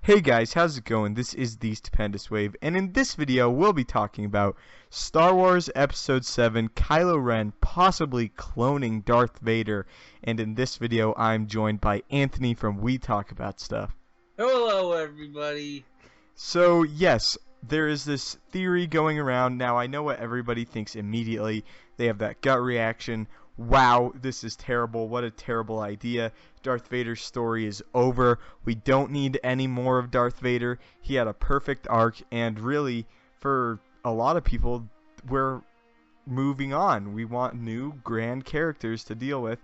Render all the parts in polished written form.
Hey guys, how's it going? This is the Stupendous Wave, and in this video we'll be talking about Star Wars Episode 7, Kylo Ren possibly cloning Darth Vader, and in this video I'm joined by Anthony from We Talk About Stuff. Hello, everybody. So yes, there is this theory going around. Now I know what everybody thinks immediately. They have that gut reaction. Wow, this is terrible. What a terrible idea. Darth Vader's story is over. We don't need any more of Darth Vader. He had a perfect arc, and really, for a lot of people, we're moving on. We want new, grand characters to deal with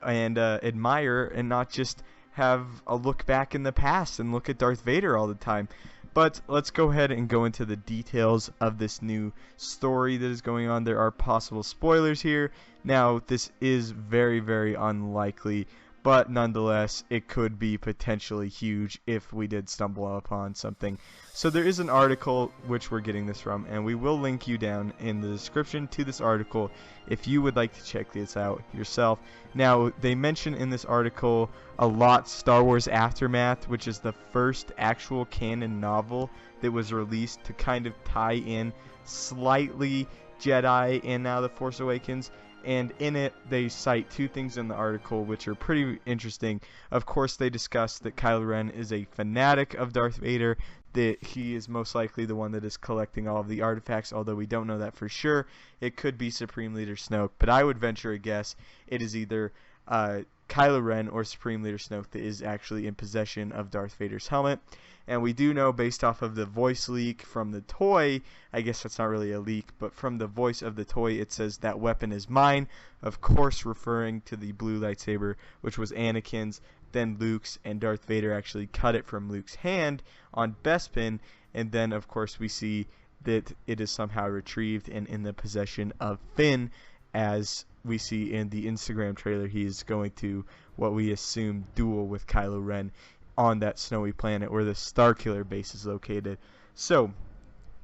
and admire, and not just have a look back in the past and look at Darth Vader all the time. But let's go ahead and go into the details of this new story that is going on. There are possible spoilers here. Now, this is very, very unlikely, but nonetheless, it could be potentially huge if we did stumble upon something. So there is an article which we're getting this from, and we will link you down in the description to this article if you would like to check this out yourself. Now, they mention in this article a lot Star Wars Aftermath, which is the first actual canon novel that was released to kind of tie in slightly Jedi and now The Force Awakens. And in it, they cite two things in the article which are pretty interesting. Of course, they discuss that Kylo Ren is a fanatic of Darth Vader, that he is most likely the one that is collecting all of the artifacts, although we don't know that for sure. It could be Supreme Leader Snoke, but I would venture a guess it is either Kylo Ren or Supreme Leader Snoke that is actually in possession of Darth Vader's helmet. And we do know, based off of the voice leak from the toy, I guess that's not really a leak, but from the voice of the toy, it says that weapon is mine, of course referring to the blue lightsaber, which was Anakin's, then Luke's, and Darth Vader actually cut it from Luke's hand on Bespin, and then of course we see that it is somehow retrieved and in the possession of Finn, as we see in the Instagram trailer. He is going to, what we assume, duel with Kylo Ren on that snowy planet where the Starkiller base is located. So,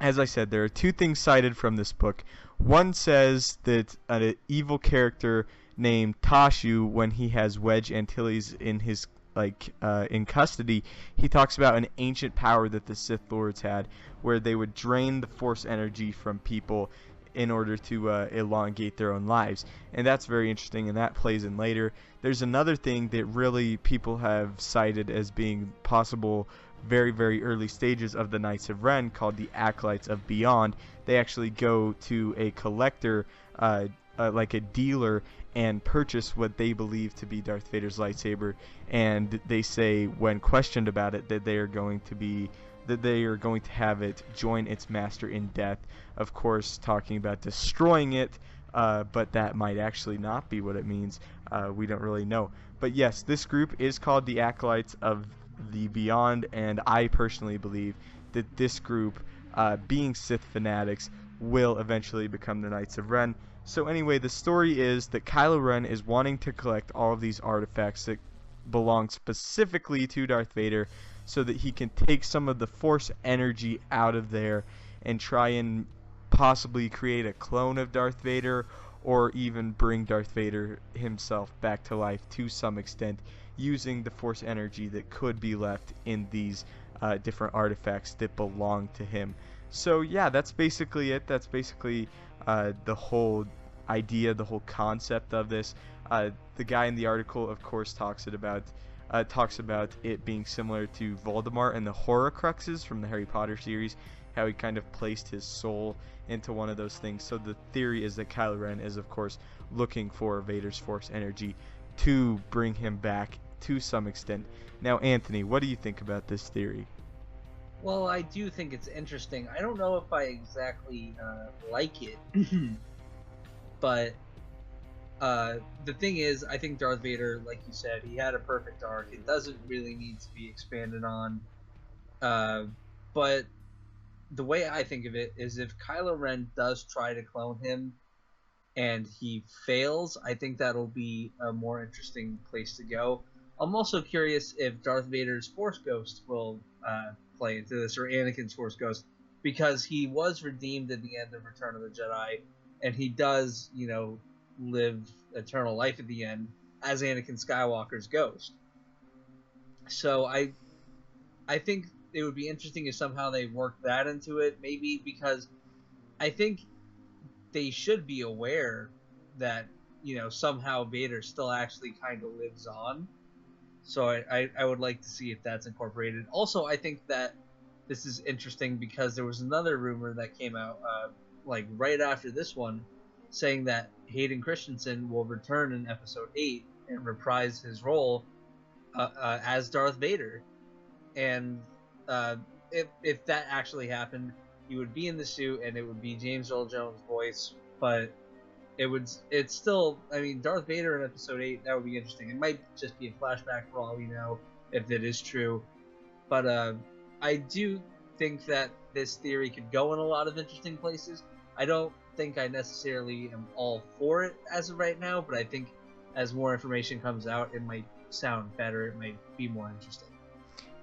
as I said, there are two things cited from this book. One says that an evil character named Tashu, when he has Wedge Antilles in his in custody, he talks about an ancient power that the Sith Lords had, where they would drain the Force energy from people in order to elongate their own lives. And that's very interesting, and that plays in later. There's another thing that really people have cited as being possible very, very early stages of the Knights of Ren, called the Acolytes of Beyond. They actually go to a collector, like a dealer, and purchase what they believe to be Darth Vader's lightsaber, and they say, when questioned about it, that they are going to have it join its master in death. Of course, talking about destroying it, but that might actually not be what it means. We don't really know. But yes, this group is called the Acolytes of the Beyond, and I personally believe that this group, being Sith fanatics, will eventually become the Knights of Ren. So anyway, the story is that Kylo Ren is wanting to collect all of these artifacts that belong specifically to Darth Vader, so that he can take some of the Force energy out of there and try and possibly create a clone of Darth Vader, or even bring Darth Vader himself back to life to some extent, using the Force energy that could be left in these different artifacts that belong to him. So yeah, that's basically it. That's basically the whole idea, the whole concept of this. The guy in the article, of course, talks about it being similar to Voldemort and the Horcruxes from the Harry Potter series, how he kind of placed his soul into one of those things. So the theory is that Kylo Ren is, of course, looking for Vader's Force energy to bring him back to some extent. Now, Anthony, what do you think about this theory? Well, I do think it's interesting. I don't know if I exactly like it, but the thing is, I think Darth Vader, like you said, he had a perfect arc. It doesn't really need to be expanded on. But the way I think of it is, if Kylo Ren does try to clone him and he fails, I think that'll be a more interesting place to go. I'm also curious if Darth Vader's Force Ghost will play into this, or Anakin's Force Ghost, because he was redeemed at the end of Return of the Jedi, and he does, live eternal life at the end as Anakin Skywalker's ghost. So I think it would be interesting if somehow they work that into it. Maybe because I think they should be aware that somehow Vader still actually kind of lives on. So I would like to see if that's incorporated. Also, I think that this is interesting because there was another rumor that came out like right after this one, saying that Hayden Christensen will return in Episode 8 and reprise his role as Darth Vader. And if that actually happened, he would be in the suit and it would be James Earl Jones' voice, but it's still, I mean, Darth Vader in Episode 8, that would be interesting. It might just be a flashback for all we know, if it is true. But I do think that this theory could go in a lot of interesting places. I don't think I necessarily am all for it as of right now, but I think as more information comes out, it might sound better. It might be more interesting.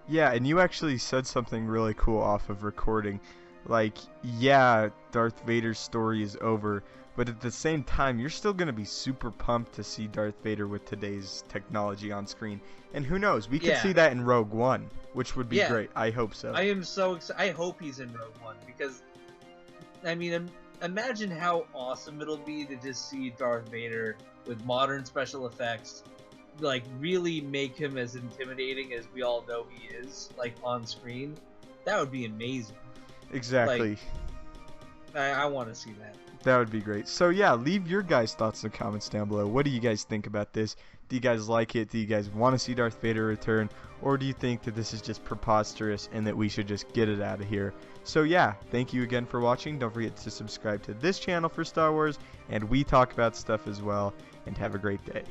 Yeah, and you actually said something really cool off of recording. Like, yeah, Darth Vader's story is over, but at the same time, you're still going to be super pumped to see Darth Vader with today's technology on screen. And who knows, we could see that in Rogue One, which would be great. I hope so. I am so excited. I hope he's in Rogue One, because, I mean, imagine how awesome it'll be to just see Darth Vader with modern special effects, like, really make him as intimidating as we all know he is, like, on screen. That would be amazing. Exactly. Like, I want to see that. That would be great. So yeah, leave your guys' thoughts in the comments down below. What do you guys think about this? Do you guys like it? Do you guys want to see Darth Vader return? Or do you think that this is just preposterous and that we should just get it out of here? So yeah, thank you again for watching. Don't forget to subscribe to this channel for Star Wars, and we talk about stuff as well. And have a great day.